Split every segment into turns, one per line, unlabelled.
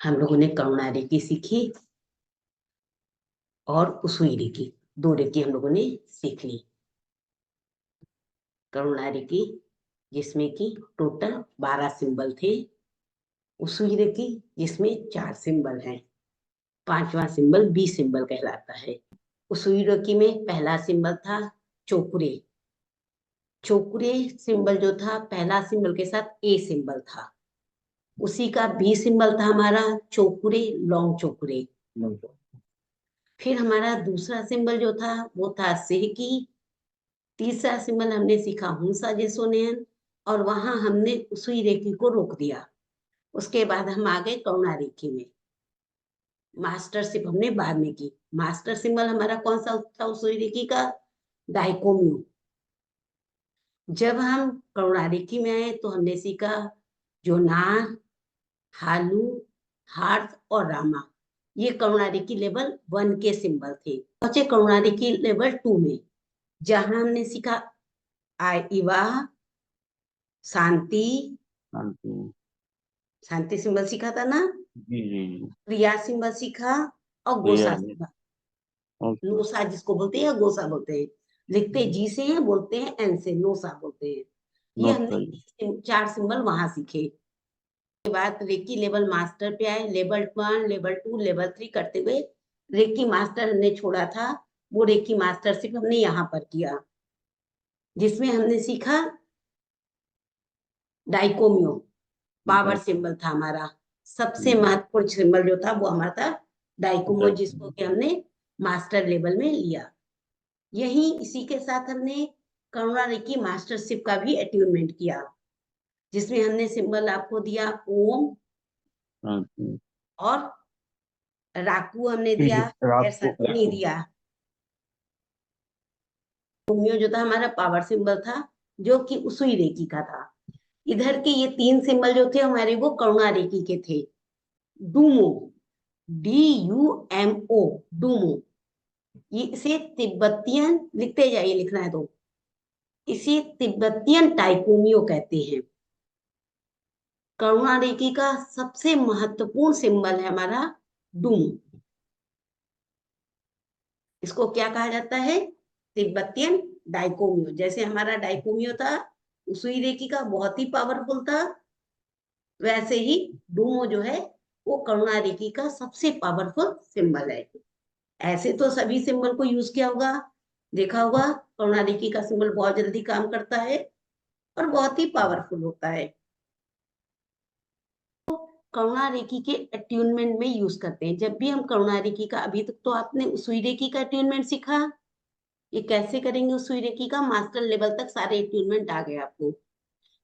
हम लोगों ने करुणा रेखी सीखी और उसुई रेखी, दो रेखी हम लोगों ने सीख ली। करुणा रेखी जिसमें कि टोटल 12 सिंबल थे, उसुई रेखी जिसमें 4 सिंबल हैं, पांचवा सिंबल बी सिंबल कहलाता है। उसुई रेखी में पहला सिंबल था चोकुरे। चोकुरे सिंबल जो था, पहला सिंबल के साथ ए सिंबल था, उसी का बी सिंबल था हमारा चोकुरे, लॉन्ग चोकुरे। फिर हमारा दूसरा सिंबल जो था वो था सेहकी। तीसरा सिंबल हमने सीखा हुंसा जेसोनेन, और वहां हमने उसुई रेखी को रोक दिया। उसके बाद हम आ गए करुणा रेखी में। मास्टरशिप हमने बाद में की। मास्टर सिंबल हमारा कौन सा था उसुई रेखी का? डाइकोम्यू। जब हम करुणा रेखी में आए तो हमने सीखा जोनार, हालू, हार्थ और रामा। ये करुणा रेखी लेवल 1 के सिंबल थे। पहुंचे करुणा रेखी लेवल 2 में, जहां हमने सीखा इवा, शांति। शांति सिंबल सीखा था ना?
जी जी।
क्रिया सिंबल सीखा और गोसा सिंबल। नोसा जिसको बोलते हैं, गोसा बोलते हैं। लिखते जी से हैं, बोलते हैं एन से, नोसा बोलते हैं। ये हमने 4 सिंबल वहां सीखे। के बाद रेकी लेवल मास्टर पे आए। लेवल 1, लेवल 2, लेवल 3 करते हुए रेकी मास्टर हमने छोड़ा था। वो रेकी मास्टरशिप हमने यहाँ पर किया, जिसमें हमने सीखा डाइकोमियो। पावर सिंबल था हमारा। सबसे महत्वपूर्ण सिंबल जो था वो हमारा था डाइकोमो, जिसको कि हमने मास्टर लेवल में लिया। यही इसी के साथ हमने करुणा रेखी मास्टरशिप का भी अट्यूनमेंट किया, जिसमें हमने सिंबल आपको दिया ओम, और राकू हमने दिया, नहीं दिया। होमियो जो था हमारा पावर सिंबल था, जो कि उसुई रेखी का था। इधर के ये 3 सिंबल जो थे हमारे, वो करुणा रेखी के थे। Duomo, DUMO, Duomo. ये इसे तिब्बतियन लिखते जाइए, लिखना है तो। इसे तिब्बतियन टाइकोमियो कहते हैं। करुणा रेखी का सबसे महत्वपूर्ण सिंबल है हमारा डूम। इसको क्या कहा जाता है? तिब्बतियन डाइकोमियो। जैसे हमारा डाइकोमियो था उसुई रेखी का, बहुत ही पावरफुल था, वैसे ही डूमो जो है वो करुणा रेखी का सबसे पावरफुल सिंबल है। ऐसे तो सभी सिंबल को यूज किया होगा, देखा होगा। करुणा रेखी का सिंबल बहुत जल्दी काम करता है और बहुत ही पावरफुल होता है। करुणा रेखी के अट्यूनमेंट में यूज करते हैं। जब भी हम करुणा रेखी का, अभी तक तो आपने उसुई रेखी का अट्यूनमेंट सीखा, ये कैसे करेंगे उसुई रेखी का, मास्टर लेवल तक सारे अट्यूनमेंट आ गए आपको,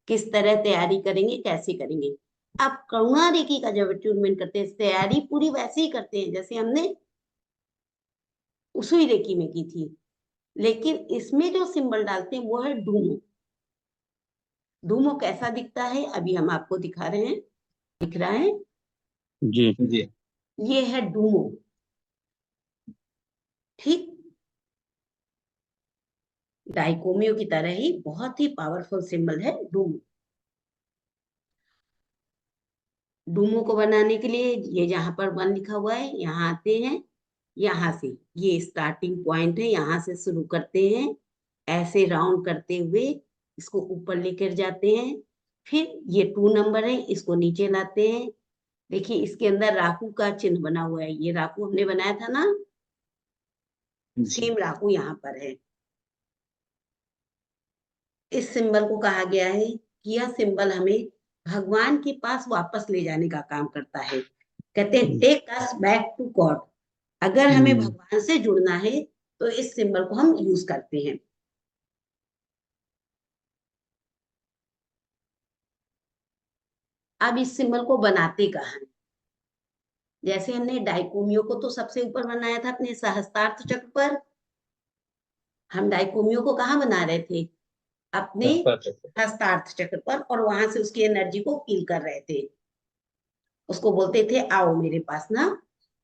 किस तरह तैयारी करेंगे, कैसे करेंगे। आप करुणा रेखी का जब अट्यूनमेंट करते हैं, तैयारी पूरी वैसे ही करते हैं जैसे हमने उसुई रेखी में की थी, लेकिन इसमें जो सिंबल डालते हैं वो है डूमो। डूमो कैसा दिखता है अभी हम आपको दिखा रहे हैं, दिख रहा है
जी जी।
ये है डूमो। ठीक, डाइकोमियो की तरह ही बहुत ही पावरफुल सिंबल है डूमो। डूमो को बनाने के लिए ये जहां पर 1 लिखा हुआ है, यहाँ आते हैं, यहाँ से ये स्टार्टिंग पॉइंट है, यहाँ से शुरू करते हैं, ऐसे राउंड करते हुए इसको ऊपर लेकर जाते हैं। फिर ये 2 नंबर है, इसको नीचे लाते हैं। देखिए इसके अंदर राकू का चिन्ह बना हुआ है, ये राकू हमने बनाया था ना, सेम राकू यहाँ पर है। इस सिंबल को कहा गया है कि यह सिंबल हमें भगवान के पास वापस ले जाने का काम करता है। कहते हैं take us back to God. अगर हमें भगवान से जुड़ना है तो इस सिंबल को हम यूज करते हैं। अब इस सिंबल को बनाते कहाँ हैं? जैसे हमने डाइकोमियो को तो सबसे ऊपर बनाया था अपने सहस्त्रार्थ चक्र पर। हम डाइकोमियो को कहाँ बना रहे थे? अपने सहस्त्रार्थ चक्र पर, और वहां से उसकी एनर्जी को फील कर रहे थे। उसको बोलते थे आओ मेरे पास ना।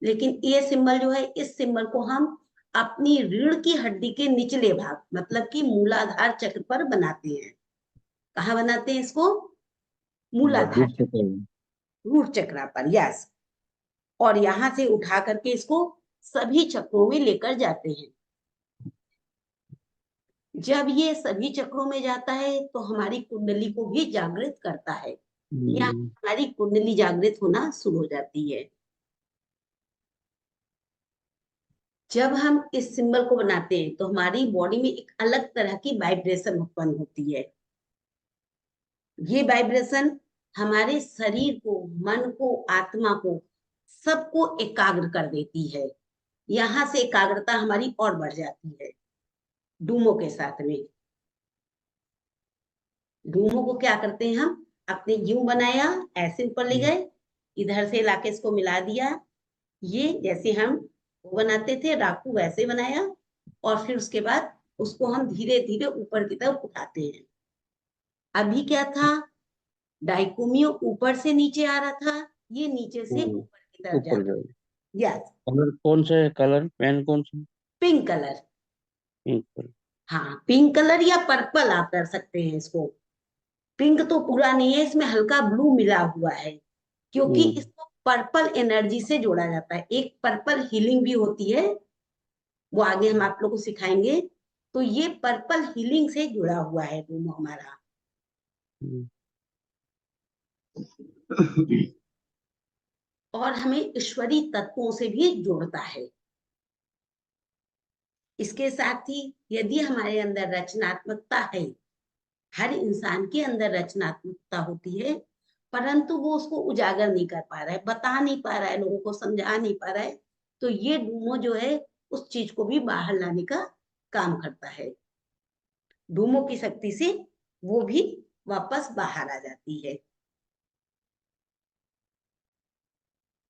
लेकिन ये सिंबल जो है, इस सिंबल को हम अपनी रीढ़ की हड्डी के निचले भाग, मतलब कि मूलाधार चक्र पर बनाते हैं। कहाँ बनाते हैं इसको? मूलाधार चक्र, रूट चक्र पर। यस, और यहाँ से उठा करके इसको सभी चक्रों में लेकर जाते हैं। जब ये सभी चक्रों में जाता है तो हमारी कुंडली को भी जागृत करता है, या हमारी कुंडली जागृत होना शुरू हो जाती है। जब हम इस सिंबल को बनाते हैं तो हमारी बॉडी में एक अलग तरह की वाइब्रेशन उत्पन्न होती है। ये वाइब्रेशन हमारे शरीर को, मन को, आत्मा को, सबको एकाग्र कर देती है। यहाँ से एकाग्रता हमारी और बढ़ जाती है डूमो के साथ में। डूमो को क्या करते हैं हम, अपने यूं बनाया, ऐसे ऊपर ले गए, इधर से लाके इसको मिला दिया, ये जैसे हम वो बनाते थे राकू वैसे बनाया, और फिर उसके बाद उसको हम धीरे धीरे ऊपर की तरफ उठाते हैं। अभी क्या था, डाइकोमियो ऊपर से नीचे आ रहा था, ये नीचे से ऊपर की तरफ
ऊपर
जाता है।
जाए।
यस,
कलर कौन सा है? कलर पेन कौन सा?
Pink colour.
Pink colour.
हाँ, पिंक कलर या पर्पल आप कर सकते हैं इसको। पिंक तो पूरा नहीं है, इसमें हल्का ब्लू मिला हुआ है, क्योंकि इसको पर्पल एनर्जी से जोड़ा जाता है। एक पर्पल हीलिंग भी होती है, वो आगे हम आप लोग को सिखाएंगे। तो ये पर्पल हीलिंग से जुड़ा हुआ है डूमो हमारा। और हमें ईश्वरी तत्वों से भी जोड़ता है। इसके साथ ही यदि हमारे अंदर रचनात्मकता है, हर इंसान के अंदर रचनात्मकता होती है, परंतु वो उसको उजागर नहीं कर पा रहा है, बता नहीं पा रहा है, लोगों को समझा नहीं पा रहा है, तो ये डूमो जो है उस चीज को भी बाहर लाने का काम करता है। डूमो की शक्ति से वो भी वापस बाहर आ जाती है।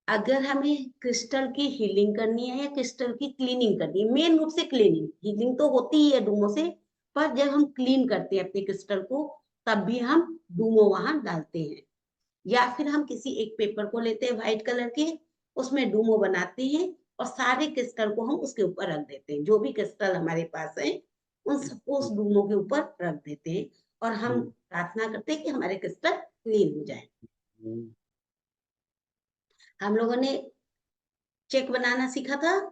अगर हमें क्रिस्टल की हीलिंग करनी है या क्रिस्टल की क्लीनिंग करनी है, मेन रूप से क्लीनिंग, हीलिंग तो होती ही है डूमो से, पर जब हम क्लीन करते हैं अपने क्रिस्टल को, तब भी हम डूमो वहां डालते हैं। या फिर हम किसी एक पेपर को लेते हैं व्हाइट कलर के, उसमें डूमो बनाते हैं और सारे क्रिस्टल को हम उसके ऊपर रख देते हैं। जो भी क्रिस्टल हमारे पास है उन सबको उस डूमो के ऊपर रख देते हैं, और हम प्रार्थना करते हैं कि हमारे क्रिस्टल क्लीन हो जाए। हम लोगों ने चेक बनाना सीखा था,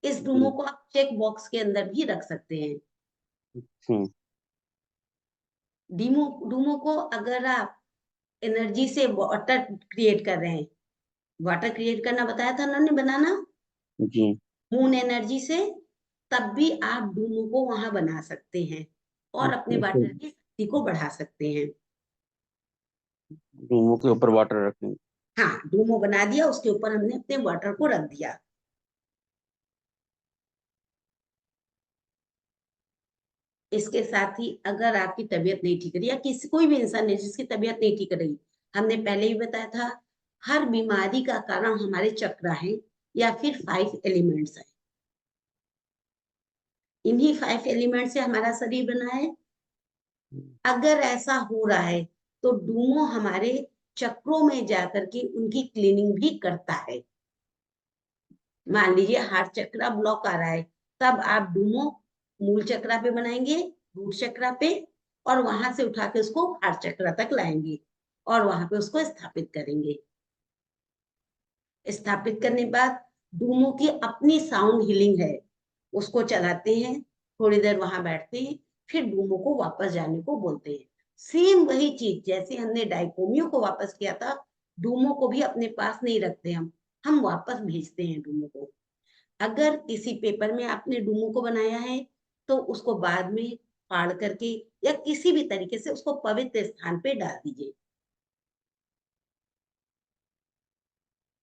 इस डूमो को आप चेक बॉक्स के अंदर भी रख सकते हैं। डूमो को अगर आप एनर्जी से वाटर क्रिएट कर रहे हैं, वाटर क्रिएट करना बताया था ना, बनाना
जी।
मून एनर्जी से, तब भी आप डूमो को वहां बना सकते हैं और अपने वाटर की शक्ति को बढ़ा सकते हैं।
डूमो के ऊपर वाटर रखेंगे।
हाँ, डूमो बना दिया, उसके ऊपर हमने अपने वाटर को रख दिया। इसके साथ ही अगर आपकी तबीयत नहीं ठीक रही, या किसी कोई भी इंसान है जिसकी तबीयत नहीं ठीक रही, हमने पहले ही बताया था, हर बीमारी का कारण हमारे चक्र है या फिर 5 एलिमेंट्स है। इन्हीं 5 एलिमेंट से हमारा शरीर बना है। अगर ऐसा हो रहा है तो डूमो हमारे चक्रों में जाकर के उनकी क्लीनिंग भी करता है। मान लीजिए हार्ट चक्र ब्लॉक आ रहा है, तब आप डूमो मूल चक्र पे बनाएंगे, रूट चक्र पे, और वहां से उठा के उसको हार्ट चक्र तक लाएंगे और वहां पे उसको स्थापित करेंगे। स्थापित करने के बाद डूमो की अपनी साउंड हीलिंग है, उसको चलाते हैं, थोड़ी देर वहां बैठते हैं, फिर डूमो को वापस जाने को बोलते हैं। सेम वही चीज जैसे हमने डाइकोमियो को वापस किया था, डूमो को भी अपने पास नहीं रखते हम वापस भेजते हैं डूमो को। अगर किसी पेपर में आपने डूमो को बनाया है तो उसको बाद में फाड़ करके या किसी भी तरीके से उसको पवित्र स्थान पे डाल दीजिए।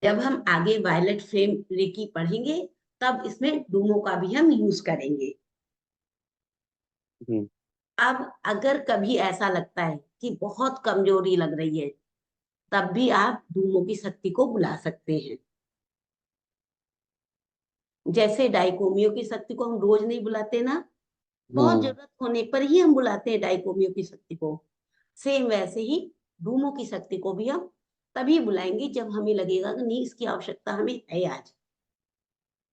जब हम आगे वायलेट फ्लेम रेकी पढ़ेंगे, तब इसमें डूमो का भी हम यूज करेंगे। अब अगर कभी ऐसा लगता है कि बहुत कमजोरी लग रही है, तब भी आप डूमो की शक्ति को बुला सकते हैं। जैसे डाइकोमियो की शक्ति को हम रोज नहीं बुलाते ना, बहुत जरूरत होने पर ही हम बुलाते हैं डाइकोमियो की शक्ति को, सेम वैसे ही डूमो की शक्ति को भी हम तभी बुलाएंगे जब हमें लगेगा कि नहीं, इसकी आवश्यकता हमें है आज।